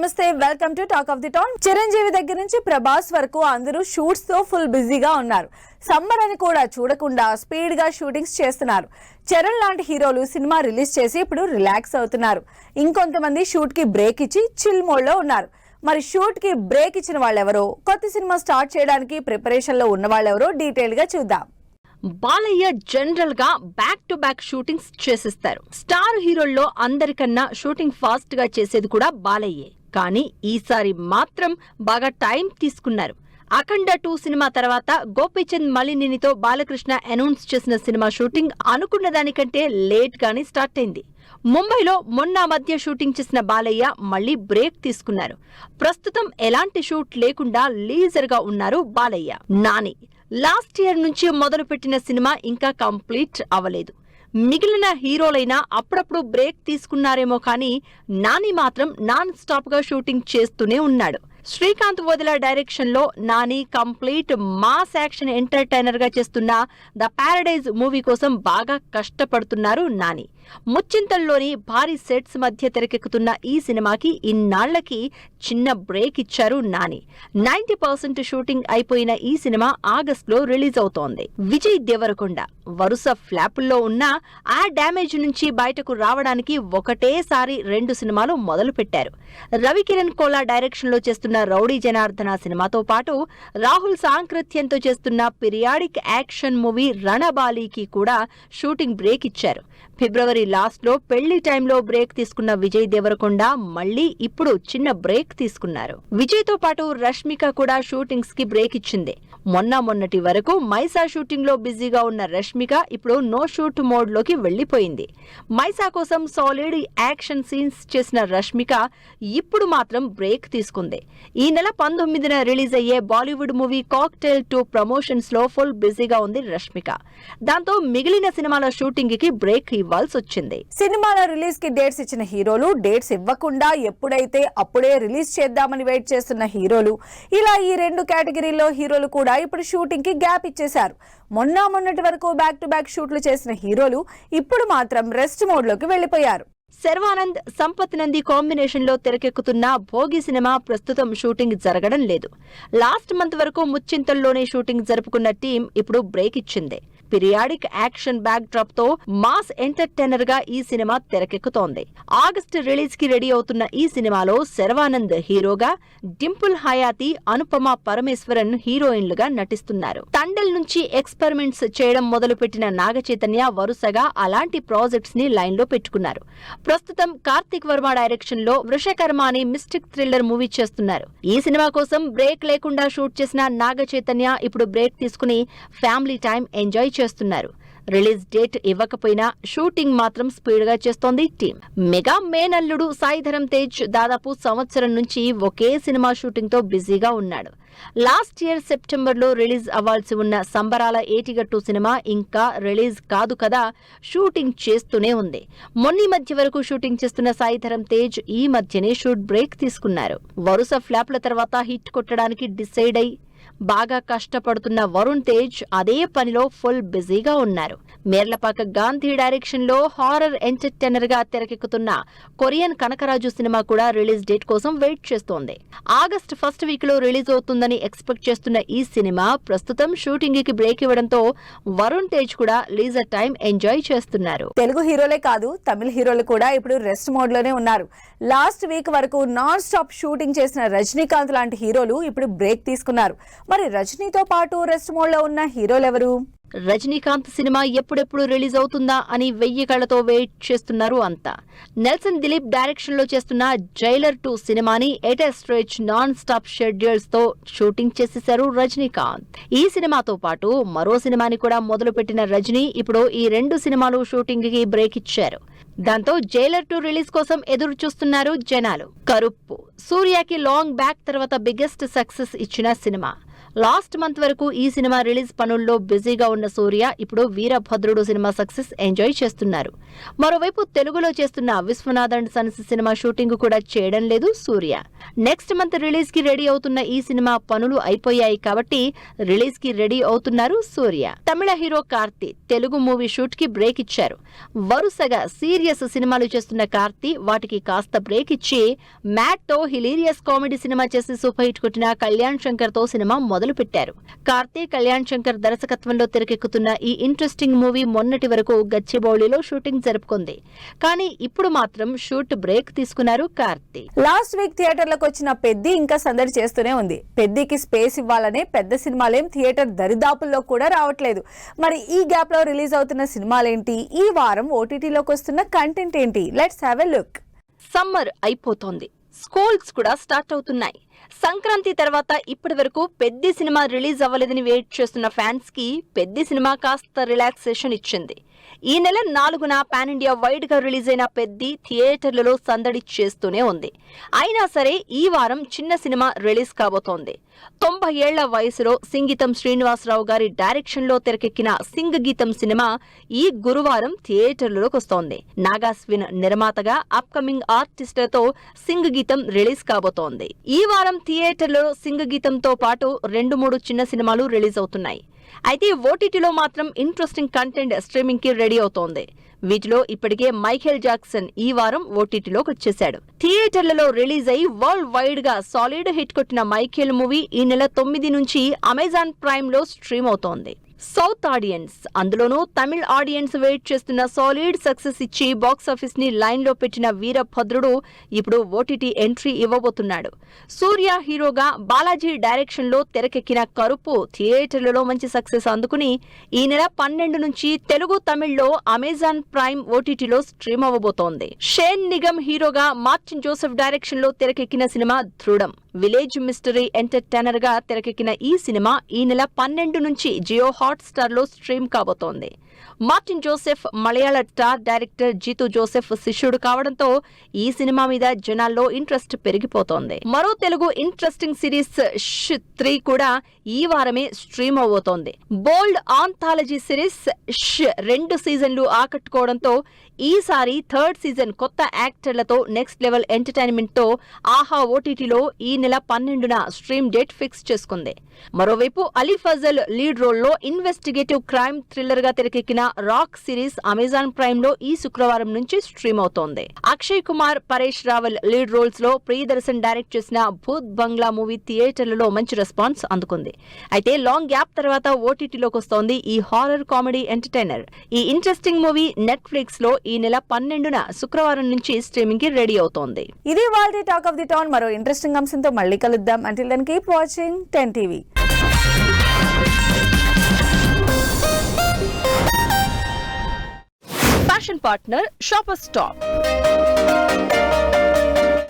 నమస్తే, welcome to talk of the town. Chiranjeevi దగ్గర నుంచి ప్రభాస్ వరకు అందరూ షూట్స్ తో ఫుల్ బిజీగా ఉన్నారు. సమ్మర్ అని కూడా చూడకుండా స్పీడ్ గా షూటింగ్స్ చేస్తున్నారు. చరణ్ లాంటి హీరోలు సినిమా రిలీజ్ చేసి ఇప్పుడు రిలాక్స్ అవుతున్నారు. ఇంకొంతమంది షూట్ కి బ్రేక్ ఇచ్చి చిల్ మోడ్ లో ఉన్నారు. మరి షూట్ కి బ్రేక్ ఇచ్చిన వాళ్ళెవరో, కొత్త సినిమా స్టార్ట్ చేయడానికి ప్రిపరేషన్ లో ఉన్న వాళ్ళెవరో డీటెయిల్ గా చూద్దాం. బాలయ్య జనరల్ గా బ్యాక్ టు బ్యాక్ షూటింగ్స్ చేసిస్తారు. స్టార్ హీరోల్లో అందరికన్నా షూటింగ్ ఫాస్ట్ గా చేసేది కూడా బాలయ్యే. కానీ ఈసారి మాత్రం బాగా టైం తీసుకున్నారు. అఖండ 2 సినిమా తర్వాత గోపీచంద్ మలినేనితో బాలకృష్ణ అనౌన్స్ చేసిన సినిమా షూటింగ్ అనుకున్న దానికంటే లేట్ గానే స్టార్ట్ అయింది. ముంబైలో మొన్న మధ్య షూటింగ్ చేసిన బాలయ్య మళ్లీ బ్రేక్ తీసుకున్నారు. ప్రస్తుతం ఎలాంటి షూట్ లేకుండా లీజర్ గా ఉన్నారు బాలయ్య. నాని లాస్ట్ ఇయర్ నుంచి మొదలుపెట్టిన సినిమా ఇంకా కంప్లీట్ అవ్వలేదు. మిగిలిన హీరోలైనా అప్పుడప్పుడు బ్రేక్ తీసుకున్నారేమో కానీ నాని మాత్రం నాన్ స్టాప్ గా షూటింగ్ చేస్తూనే ఉన్నాడు. శ్రీకాంత్ వదిల డైరెక్షన్ లో Nani complete mass action entertainer గా చేస్తున్న ద ప్యారడైజ్ మూవీ కోసం బాగా కష్టపడుతున్నారు నాని. ముచ్చింతల్లోని భారీ సెట్స్ మధ్య తెరకెక్కుతున్న ఈ సినిమాకి ఇన్నాళ్లకి చిన్న బ్రేక్ ఇచ్చారు నాని. 90% షూటింగ్ అయిపోయిన ఈ సినిమా ఆగస్టులో రిలీజ్ అవుతోంది. విజయ్ దేవరకొండ వరుస ఫ్లాపుల్లో ఉన్నా ఆ డ్యామేజ్ నుంచి బయటకు రావడానికి ఒకటేసారి 2 సినిమాలు మొదలు పెట్టారు. రవికిరణ్ కోలా డైరెక్షన్ లో చేస్తున్న రౌడీ జనార్దన సినిమాతో పాటు రాహుల్ సాంకృత్యంతో చేస్తున్న పీరియాడిక్ యాక్షన్ మూవీ రణబాలికి కూడా షూటింగ్ బ్రేక్ ఇచ్చారు. ఫిబ్రవరి లాస్ట్ లో పెళ్లి టైంలో బ్రేక్ తీసుకున్న విజయ్ దేవరకొండ మళ్లీ ఇప్పుడు చిన్న బ్రేక్ తీసుకున్నారు. విజయ్ తో పాటు రష్మిక కూడా షూటింగ్స్ కి బ్రేక్ ఇచ్చింది. మొన్నటి వరకు మైసా షూటింగ్ లో బిజీగా ఉన్న రష్మిక ఇప్పుడు నో షూట్ మోడ్ లోకి వెళ్లిపోయింది. మైసా కోసం సాలిడ్ యాక్షన్ సీన్స్ చేసిన రష్మిక ఇప్పుడు మాత్రం బ్రేక్ తీసుకుంది. ఈ నెల 19న రిలీజ్ అయ్యే బాలీవుడ్ మూవీ కాక్టైల్ 2 ప్రమోషన్స్ లో ఫుల్ బిజీగా ఉంది రష్మిక. దాంతో మిగిలిన సినిమాల షూటింగ్ కి బ్రేక్ ఇవ్వాల్సి వచ్చింది. సినిమాల రిలీజ్ కి డేట్స్ ఇచ్చిన హీరోలు, డేట్స్ ఇవ్వకుండా ఎప్పుడైతే అప్పుడే రిలీజ్ చేద్దామని వెయిట్ చేస్తున్న హీరోలు, ఇలా ఈ 2 కేటగిరీల్లో హీరోలు కూడా ఇప్పుడు షూటింగ్ కి గ్యాప్ ఇచ్చేశారు. మొన్నటి వరకు బ్యాక్ టు బ్యాక్ షూట్లు చేసిన హీరోలు ఇప్పుడు మాత్రం రెస్ట్ మోడ్ లోకి వెళ్లిపోయారు. శర్వానంద్, సంపత్ నంది కాంబినేషన్ లో తెరకెక్కుతున్న భోగి సినిమా ప్రస్తుతం షూటింగ్ జరగడం లేదు. లాస్ట్ మంత్ వరకు ముచ్చింతల్లోనే షూటింగ్ జరుపుకున్న టీం ఇప్పుడు బ్రేక్ ఇచ్చింది. పీరియాడిక్ యాక్షన్ బ్యాక్ డ్రాప్ తో మాస్ ఎంటర్టైనర్ గా ఈ సినిమా తెరకెక్కుతోంది. ఆగస్టు రిలీజ్ కి రెడీ అవుతున్న ఈ సినిమాలో శర్వానంద్ హీరోగా, డింపుల్ హయాతి, అనుపమ పరమేశ్వరన్ హీరోయిన్లుగా నటిస్తున్నారు. తండల్ నుంచి ఎక్స్పెరిమెంట్స్ చేయడం మొదలుపెట్టిన నాగచైతన్య వరుసగా అలాంటి ప్రాజెక్ట్స్ ని లైన్ లో పెట్టుకున్నారు. ప్రస్తుతం కార్తిక్ వర్మ డైరెక్షన్ లో వృషకర్మ అని మిస్టిక్ థ్రిల్లర్ మూవీ చేస్తున్నారు. ఈ సినిమా కోసం బ్రేక్ లేకుండా షూట్ చేసిన నాగచైతన్య ఇప్పుడు బ్రేక్ తీసుకుని ఫ్యామిలీ టైం ఎంజాయ్ చేస్తున్నారు. రిలీజ్ డేట్ ఇవ్వకపోయినా షూటింగ్ మాత్రం స్పీడ్ గా చేస్తోంది టీం. మెగా మేనల్లుడు సాయిధరం తేజ్ దాదాపు సంవత్సరం నుంచి ఒకే సినిమా షూటింగ్ తో బిజీగా ఉన్నాడు. లాస్ట్ ఇయర్ సెప్టెంబర్ లో రిలీజ్ అవ్వాల్సి ఉన్న సంబరాల ఏటిగట్టు సినిమా ఇంకా రిలీజ్ కాదు కదా, షూటింగ్ చేస్తూనే ఉంది. మొన్న మధ్య వరకు షూటింగ్ చేస్తున్న సాయిధరం తేజ్ ఈ మధ్యనే షూట్ బ్రేక్ తీసుకున్నారు. వరుస ఫ్లాప్ల తర్వాత హిట్ కొట్టడానికి డిసైడ్ అయి బాగా కష్టపడుతున్న వరుణ్ తేజ్ అదే పనిలో ఫుల్ బిజీగా ఉన్నారు. మేర్లపాక గాంధీ డైరెక్షన్ లో హారర్ ఎంటర్టైనర్ గా తెరకెక్కుతున్న కొరియన్ కనకరాజు సినిమా కూడా రిలీజ్ డేట్ కోసం వెయిట్ చేస్తోంది. ఆగస్ట్ ఫస్ట్ వీక్ లో రిలీజ్ అవుతుందని ఎక్స్పెక్ట్ చేస్తున్న ఈ సినిమా ప్రస్తుతం షూటింగ్ కి బ్రేక్ ఇవ్వడంతో వరుణ్ తేజ్ కూడా లీజర్ టైం ఎంజాయ్ చేస్తున్నారు. తెలుగు హీరోలే కాదు, తమిళ హీరోలు కూడా ఇప్పుడు రెస్ట్ మోడ్ లోనే ఉన్నారు. లాస్ట్ వీక్ వరకు నాన్ స్టాప్ షూటింగ్ చేసిన రజనీకాంత్ లాంటి హీరోలు ఇప్పుడు బ్రేక్ తీసుకున్నారు. మరి రజనీతో పాటు రెస్ట్ మోడ్ లో ఉన్న హీరోలెవరు? రజనీకాంత్ సినిమా ఎప్పుడెప్పుడు రిలీజ్ అవుతుందా అని 1000 కళ్లతో వెయిట్ చేస్తున్నారు అంతా. నెల్సన్ దిలీప్ డైరెక్షన్ లో చేస్తున్న జైలర్ 2 సినిమాని స్ట్రెచ్ నాన్ స్టాప్ షెడ్యూల్స్ తో షూటింగ్ చేసేశారు రజనీకాంత్. ఈ సినిమాతో పాటు మరో సినిమాని కూడా మొదలు పెట్టిన రజనీ ఇప్పుడు ఈ 2 సినిమాలు షూటింగ్ కి బ్రేక్ ఇచ్చారు. దాంతో జైలర్ 2 రిలీజ్ కోసం ఎదురు చూస్తున్నారు జనాలు. కరుప్పు సూర్యకి లాంగ్ బ్యాక్ తర్వాత బిగ్గెస్ట్ సక్సెస్ ఇచ్చిన సినిమా. లాస్ట్ మంత్ వరకు ఈ సినిమా రిలీజ్ పనుల్లో బిజీగా ఉన్న సూర్య ఇప్పుడు వీరభద్రుడు సినిమా సక్సెస్ ఎంజాయ్ చేస్తున్నారు. మరోవైపు తెలుగులో చేస్తున్న Viswanath and sons cinema shooting కూడా చేయడం లేదు సూర్య. నెక్స్ట్ మంత్ రిలీజ్ కి రెడీ అవుతున్న ఈ సినిమా పనులు అయిపోయాయి కాబట్టి రిలీజ్ కి రెడీ అవుతున్నారు సూర్య. తమిళ hero Karthi Telugu movie shoot కి బ్రేక్ ఇచ్చారు. వరుసగా సీరియస్ సినిమాలు చేస్తున్న కార్తీ వాటికి కాస్త బ్రేక్ ఇచ్చి మ్యాట్ తో హిలీరియస్ కామెడీ సినిమా చేసి సూపర్ హిట్ కొట్టిన కళ్యాణ్ శంకర్ తో సినిమా మొదలు పెట్టారు. కార్తీ కళ్యాణ్ శంకర్ దర్శకత్వంలో తెరకెక్కుతున్న ఈ ఇంట్రెస్టింగ్ మూవీ మొన్నటి వరకు గచ్చిబౌలిలో షూటింగ్ జరుపుకుంది. కానీ ఇప్పుడు మాత్రం షూట్ బ్రేక్ తీసుకున్నారు కార్తీ. లాస్ట్ వీక్ థియేటర్లకు వచ్చిన పెద్ది ఇంకా సందడి చేస్తూనే ఉంది. పెద్దికి స్పేస్ ఇవ్వాలనే పెద్ద సినిమాలేం థియేటర్ దరిదాపుల్లో కూడా రావట్లేదు. మరి ఈ గ్యాప్ లో రిలీజ్ అవుతున్న సినిమాలేంటి, ఈ వారం ఓటీటీలోకి వస్తున్న కంటెంట్ ఏంటి? Let's have a look. Summer అయిపోతోంది, స్కూల్స్ కూడా స్టార్ట్ అవుతున్నాయి. సంక్రాంతి తర్వాత ఇప్పటి వరకు పెద్ద సినిమా రిలీజ్ అవ్వలేదని వెయిట్ చేస్తున్న ఫ్యాన్స్ కి పెద్ద సినిమా కాస్త రిలాక్సేషన్ ఇచ్చింది. ఈ నెల 4న పాన్ ఇండియా వైడ్ గా రిలీజ్ అయిన పెద్ది థియేటర్లలో సందడి చేస్తూనే ఉంది. అయినా సరే ఈ వారం చిన్న సినిమా రిలీజ్ కాబోతోంది. 90 ఏళ్ల వయసులో సింగీతం శ్రీనివాసరావు గారి డైరెక్షన్ లో తెరకెక్కిన సింగ్ గీతం సినిమా ఈ గురువారం థియేటర్లలోకి వస్తోంది. నాగాస్విన్ నిర్మాతగా అప్కమింగ్ ఆర్టిస్టులతో సింగ్ గీతం రిలీజ్ కాబోతోంది. ఈ వారం థియేటర్లలో సింగ్ గీతంతో పాటు 2-3 చిన్న సినిమాలు రిలీజ్ అవుతున్నాయి. అయితే ఓటీటీలో మాత్రం ఇంట్రెస్టింగ్ కంటెంట్ స్ట్రీమింగ్ కి రెడీ అవుతోంది. వీటిలో ఇప్పటికే మైఖేల్ జాక్సన్ ఈ వారం ఓటీటీలోకి వచ్చేశాడు. థియేటర్లలో రిలీజ్ అయి వరల్డ్ వైడ్ గా సాలిడ్ హిట్ కొట్టిన మైఖేల్ మూవీ ఈ నెల 9 నుంచి అమెజాన్ ప్రైమ్ లో స్ట్రీమ్ అవుతోంది. సౌత్ ఆడియన్స్, అందులోనూ తమిళ్ ఆడియన్స్ వెయిట్ చేస్తున్న సాలిడ్ సక్సెస్ ఇచ్చి బాక్సాఫీస్ ని లైన్ లో పెట్టిన వీరభద్రుడు ఇప్పుడు ఓటీటీ ఎంట్రీ ఇవ్వబోతున్నాడు. సూర్య హీరోగా బాలాజీ డైరెక్షన్ లో తెరకెక్కిన కరుపు థియేటర్లలో మంచి సక్సెస్ అందుకుని ఈ నెల 12 నుంచి తెలుగు తమిళ్లో అమెజాన్ ప్రైమ్ ఓటీటీలో స్ట్రీమ్ అవ్వబోతోంది. షేన్ నిగమ్ హీరోగా మార్టిన్ జోసెఫ్ డైరెక్షన్ లో తెరకెక్కిన సినిమా దృఢం. విలేజ్ మిస్టరీ ఎంటర్టైనర్ గా తెరకెక్కిన ఈ సినిమా ఈ నెల 12 నుంచి జియో హాట్స్టార్ లో స్ట్రీమ్ కాబోతోంది. మార్టిన్ జోసెఫ్ మలయాళ స్టార్ డైరెక్టర్ జీతు జోసెఫ్ శిష్యుడు కావడంతో ఈ సినిమా మీద జనాల్లో ఇంట్రెస్ట్ పెరిగిపోతోంది. మరో తెలుగు ఇంట్రెస్టింగ్ సిరీస్ 3 కూడా ఈ వారమే స్ట్రీమ్ అవబోతోంది. బోల్డ్ ఆంథాలజీ సిరీస్ 2 సీజన్లు ఆకట్టుకోవడంతో ఈసారి 3rd సీజన్ కొత్త యాక్టర్లతో నెక్స్ట్ లెవెల్ ఎంటర్టైన్మెంట్ తో ఆహా ఓటీటీలో ఈ నెల 12న స్ట్రీమ్ డేట్ ఫిక్స్ చేసుకుంది. మరోవైపు అలీ ఫజల్ లీడ్ రోల్ లో ఇన్వెస్టిగేటివ్ క్రైమ్ థ్రిల్లర్ గా తెరకెక్కిన రాక్ సిరీస్ అమెజాన్ ప్రైమ్ లో ఈ శుక్రవారం నుంచి స్ట్రీమ్ అవుతోంది. అక్షయ్ కుమార్, పరేష్ రావల్ లీడ్ రోల్స్ లో ప్రియదర్శన్ డైరెక్ట్ చేసిన భూత్ బంగ్లా మూవీ థియేటర్లలో మంచి రెస్పాన్స్ అందుకుంది. అయితే లాంగ్ గ్యాప్ తర్వాత ఓటీటీలోకి వస్తోంది ఈ హారర్ కామెడీ ఎంటర్టైనర్. ఈ ఇంట్రెస్టింగ్ మూవీ నెట్ఫ్లిక్స్ లో ఈ నెల 12న శుక్రవారం నుంచి స్ట్రీమింగ్ కి రెడీ అవుతోంది. ఇది వాళ్ళ టాక్ ఆఫ్ ది టౌన్. మరో ఇంట్రెస్టింగ్ అంశంతో మళ్ళీ కలుద్దాం. Until then keep watching 10 TV. Fashion partner shopper stop.